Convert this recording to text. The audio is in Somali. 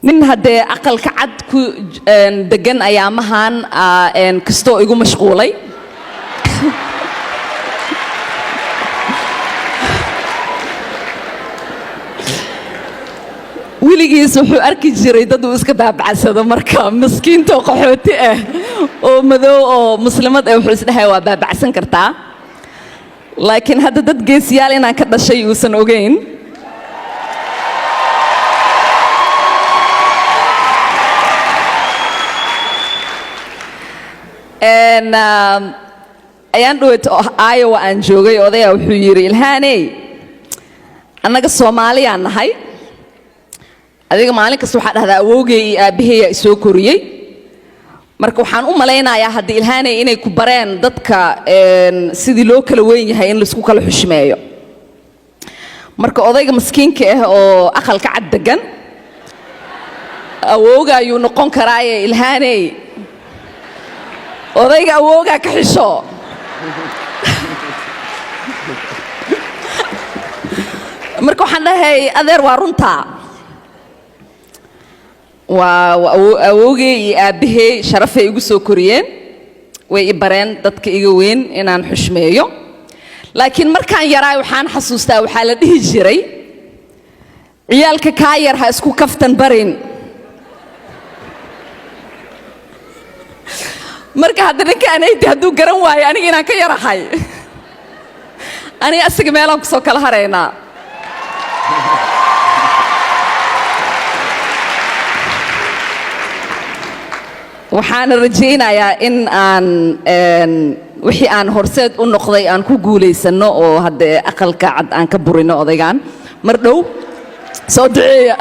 nin haddee aqalka cad ku degan ayaamahan kastoo igu mashquulay wiligiis wuxuu arki jiray dad uu iska baabacsado marka miskiinta qaxooti ah oo madow oo muslimad ah wuxuu isdhahay waa baabacsan kartaa laakiin hadda dad geesiyaal inaan ka dhashay uusan ogeyn ayaan dhaweyto Iowa aan joogay odaya wuxuu yiri Ilhaaney annaga Soomaaliyaan nahay adiga maalin kasta waxa dhahdaa awowgay iyo aabahay soo koriyay marka waxaan u maleynayaa haddii Ilhaaney inay ku bareen dadka sidii loo kala weyn yahay in la isku kala xushmeeyo marka odayga miskiinka ah oo aqalka cad degan awowga ayuu noqon karaa Ilhaaney odayga awowga ka xisho marka waxaan dhahay adeer waa runta awowgay iyo aabahay sharafay igu soo koriyeen way i bareen dadka iga weyn inaan xushmeeyo laakiin markaan yaraay waxaan xasuustaa waxaa la dhihi jiray ciyaalka ka yar ha isku kaftan barin marka hadda ninkaan hadduu garan waayo aniga inaan ka yarahay aniga asiga meelaan ku soo kala haraynaa waxaan rajaynayaa in aan wixii aan horseed u noqday aan ku guuleysano oo hadda aqalka cad aan ka burino odaygan mar dhow soo duceeya